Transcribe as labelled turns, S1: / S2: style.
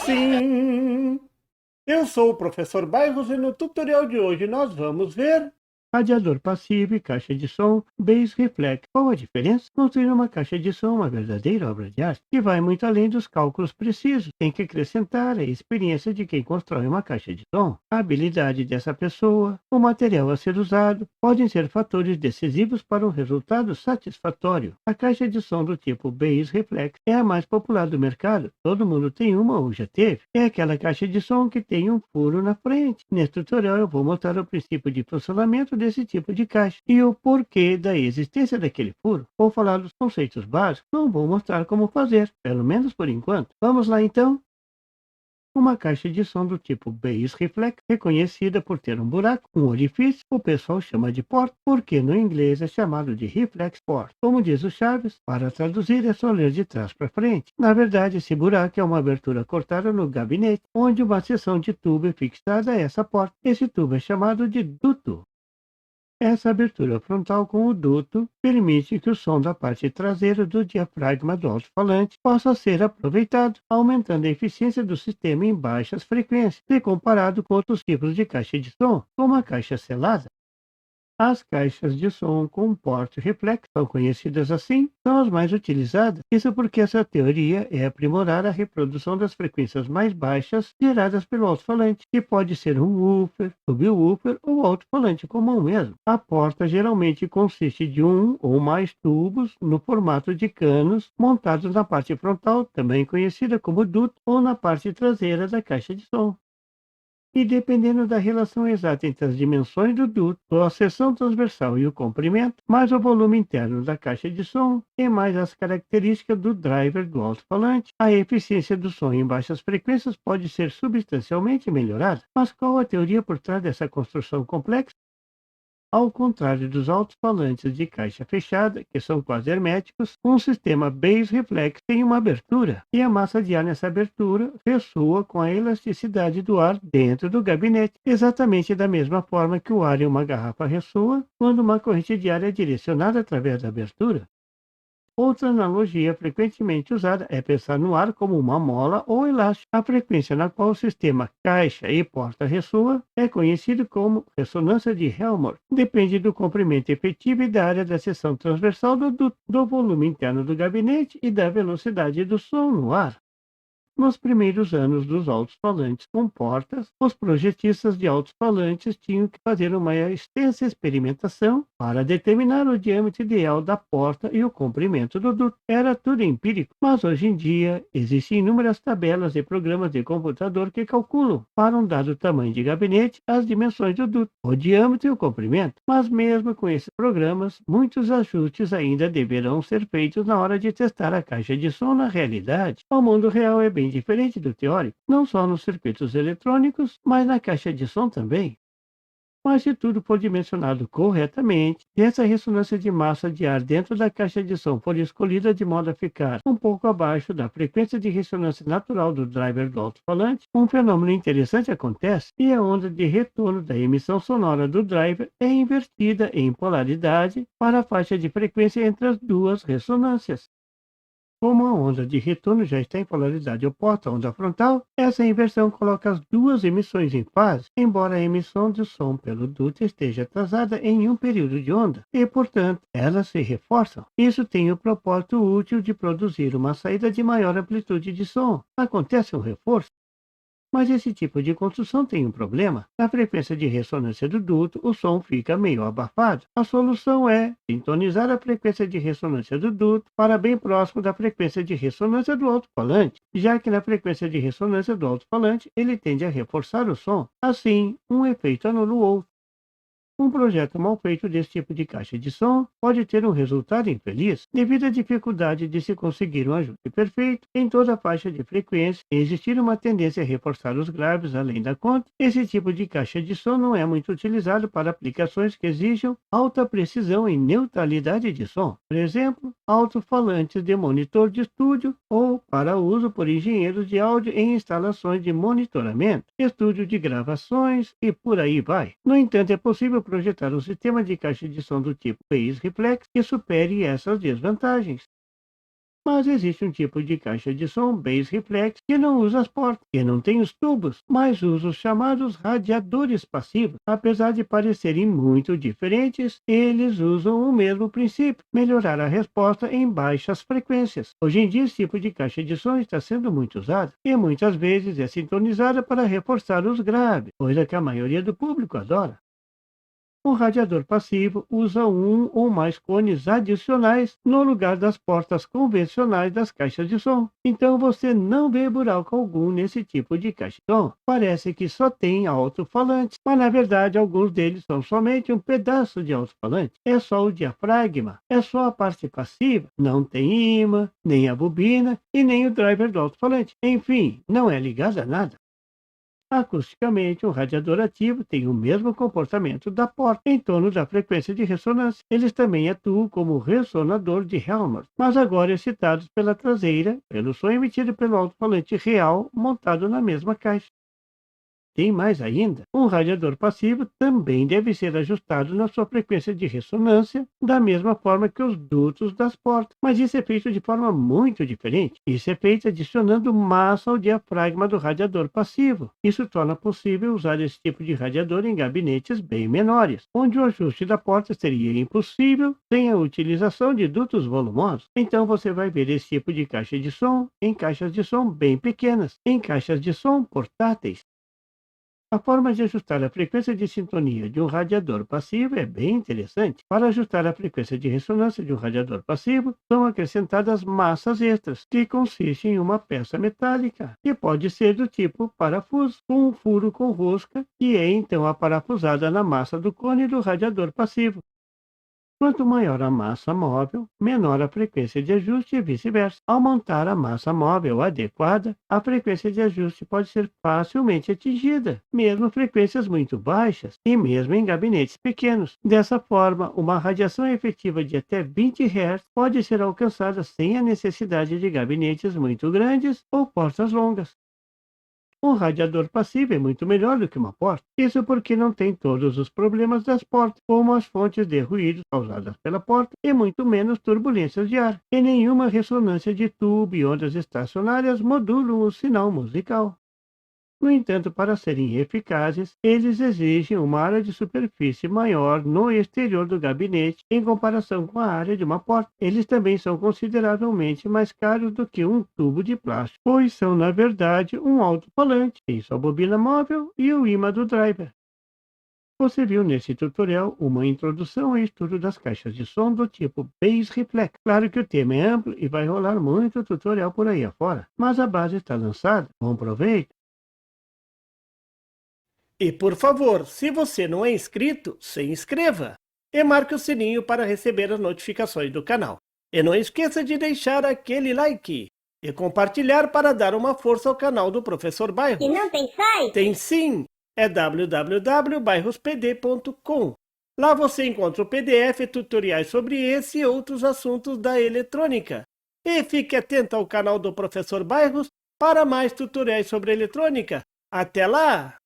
S1: Sim, eu sou o professor Bairros e no tutorial de hoje nós vamos ver radiador passivo e caixa de som Bass Reflex. Qual a diferença? Construir uma caixa de som é uma verdadeira obra de arte que vai muito além dos cálculos precisos. Tem que acrescentar a experiência de quem constrói uma caixa de som. A habilidade dessa pessoa, o material a ser usado, podem ser fatores decisivos para um resultado satisfatório. A caixa de som do tipo Bass Reflex é a mais popular do mercado. Todo mundo tem uma ou já teve. É aquela caixa de som que tem um furo na frente. Neste tutorial eu vou mostrar o princípio de funcionamento desse tipo de caixa e o porquê da existência daquele furo. Vou falar dos conceitos básicos, não vou mostrar como fazer, pelo menos por enquanto. Vamos lá então? Uma caixa de som do tipo Bass Reflex, reconhecida por ter um buraco, um orifício, o pessoal chama de porta, porque no inglês é chamado de Reflex Port. Como diz o Chaves, para traduzir é só ler de trás para frente. Na verdade, esse buraco é uma abertura cortada no gabinete, onde uma seção de tubo é fixada a essa porta. Esse tubo é chamado de duto. Essa abertura frontal com o duto permite que o som da parte traseira do diafragma do alto-falante possa ser aproveitado, aumentando a eficiência do sistema em baixas frequências, se comparado com outros tipos de caixa de som, como a caixa selada. As caixas de som com porte reflexo, são conhecidas assim, são as mais utilizadas. Isso porque essa teoria é aprimorar a reprodução das frequências mais baixas geradas pelo alto-falante, que pode ser um woofer, subwoofer ou alto-falante comum mesmo. A porta geralmente consiste de um ou mais tubos no formato de canos montados na parte frontal, também conhecida como duto, ou na parte traseira da caixa de som. E dependendo da relação exata entre as dimensões do duto, a seção transversal e o comprimento, mais o volume interno da caixa de som e mais as características do driver do alto-falante, a eficiência do som em baixas frequências pode ser substancialmente melhorada. Mas qual a teoria por trás dessa construção complexa? Ao contrário dos alto-falantes de caixa fechada, que são quase herméticos, um sistema Bass Reflex tem uma abertura, e a massa de ar nessa abertura ressoa com a elasticidade do ar dentro do gabinete, exatamente da mesma forma que o ar em uma garrafa ressoa quando uma corrente de ar é direcionada através da abertura. Outra analogia frequentemente usada é pensar no ar como uma mola ou elástico. A frequência na qual o sistema caixa e porta ressoa é conhecido como ressonância de Helmholtz. Depende do comprimento efetivo e da área da seção transversal do volume interno do gabinete e da velocidade do som no ar. Nos primeiros anos dos alto-falantes com portas, os projetistas de alto-falantes tinham que fazer uma extensa experimentação para determinar o diâmetro ideal da porta e o comprimento do duto. Era tudo empírico, mas hoje em dia existem inúmeras tabelas e programas de computador que calculam, para um dado tamanho de gabinete, as dimensões do duto, o diâmetro e o comprimento. Mas mesmo com esses programas, muitos ajustes ainda deverão ser feitos na hora de testar a caixa de som na realidade. O mundo real é bem diferente do teórico, não só nos circuitos eletrônicos, mas na caixa de som também. Mas se tudo for dimensionado corretamente, e essa ressonância de massa de ar dentro da caixa de som for escolhida de modo a ficar um pouco abaixo da frequência de ressonância natural do driver do alto-falante, um fenômeno interessante acontece e a onda de retorno da emissão sonora do driver é invertida em polaridade para a faixa de frequência entre as duas ressonâncias. Como a onda de retorno já está em polaridade oposta à onda frontal, essa inversão coloca as duas emissões em fase, embora a emissão de som pelo duto esteja atrasada em um período de onda, e, portanto, elas se reforçam. Isso tem o propósito útil de produzir uma saída de maior amplitude de som. Acontece um reforço. Mas esse tipo de construção tem um problema. Na frequência de ressonância do duto, o som fica meio abafado. A solução é sintonizar a frequência de ressonância do duto para bem próximo da frequência de ressonância do alto-falante, já que na frequência de ressonância do alto-falante ele tende a reforçar o som. Assim, um efeito anula o outro. Um projeto mal feito desse tipo de caixa de som pode ter um resultado infeliz, devido à dificuldade de se conseguir um ajuste perfeito em toda a faixa de frequência e existir uma tendência a reforçar os graves além da conta. Esse tipo de caixa de som não é muito utilizado para aplicações que exijam alta precisão e neutralidade de som, por exemplo, alto-falantes de monitor de estúdio ou para uso por engenheiros de áudio em instalações de monitoramento, estúdio de gravações e por aí vai. No entanto, é possível projetar um sistema de caixa de som do tipo Bass Reflex que supere essas desvantagens. Mas existe um tipo de caixa de som Bass Reflex que não usa as portas, que não tem os tubos, mas usa os chamados radiadores passivos. Apesar de parecerem muito diferentes, eles usam o mesmo princípio: melhorar a resposta em baixas frequências. Hoje em dia, esse tipo de caixa de som está sendo muito usado e muitas vezes é sintonizada para reforçar os graves, coisa que a maioria do público adora. O radiador passivo usa um ou mais cones adicionais no lugar das portas convencionais das caixas de som. Então você não vê buraco algum nesse tipo de caixa de som. Parece que só tem alto-falantes, mas na verdade alguns deles são somente um pedaço de alto-falante. É só o diafragma, é só a parte passiva. Não tem ímã, nem a bobina e nem o driver do alto-falante. Enfim, não é ligado a nada. Acusticamente, um radiador ativo tem o mesmo comportamento da porta em torno da frequência de ressonância. Eles também atuam como ressonador de Helmholtz, mas agora excitados pela traseira, pelo som emitido pelo alto-falante real montado na mesma caixa. Tem mais ainda, um radiador passivo também deve ser ajustado na sua frequência de ressonância, da mesma forma que os dutos das portas, mas isso é feito de forma muito diferente. Isso é feito adicionando massa ao diafragma do radiador passivo. Isso torna possível usar esse tipo de radiador em gabinetes bem menores, onde o ajuste da porta seria impossível sem a utilização de dutos volumosos. Então você vai ver esse tipo de caixa de som em caixas de som bem pequenas, em caixas de som portáteis. A forma de ajustar a frequência de sintonia de um radiador passivo é bem interessante. Para ajustar a frequência de ressonância de um radiador passivo, são acrescentadas massas extras, que consistem em uma peça metálica, que pode ser do tipo parafuso, com um furo com rosca, que é então aparafusada na massa do cone do radiador passivo. Quanto maior a massa móvel, menor a frequência de ajuste e vice-versa. Ao montar a massa móvel adequada, a frequência de ajuste pode ser facilmente atingida, mesmo frequências muito baixas e mesmo em gabinetes pequenos. Dessa forma, uma radiação efetiva de até 20 Hz pode ser alcançada sem a necessidade de gabinetes muito grandes ou portas longas. Um radiador passivo é muito melhor do que uma porta. Isso porque não tem todos os problemas das portas, como as fontes de ruído causadas pela porta e muito menos turbulências de ar. E nenhuma ressonância de tubo e ondas estacionárias modulam o sinal musical. No entanto, para serem eficazes, eles exigem uma área de superfície maior no exterior do gabinete em comparação com a área de uma porta. Eles também são consideravelmente mais caros do que um tubo de plástico, pois são, na verdade, um alto-falante, tem sua bobina móvel e o ímã do driver. Você viu nesse tutorial uma introdução ao estudo das caixas de som do tipo Bass Reflex. Claro que o tema é amplo e vai rolar muito tutorial por aí afora, mas a base está lançada. Bom proveito! E por favor, se você não é inscrito, se inscreva e marque o sininho para receber as notificações do canal. E não esqueça de deixar aquele like e compartilhar para dar uma força ao canal do Professor Bairros.
S2: E não tem site?
S1: Tem sim, é www.bairrospd.com. Lá você encontra o PDF e tutoriais sobre esse e outros assuntos da eletrônica. E fique atento ao canal do Professor Bairros para mais tutoriais sobre eletrônica. Até lá!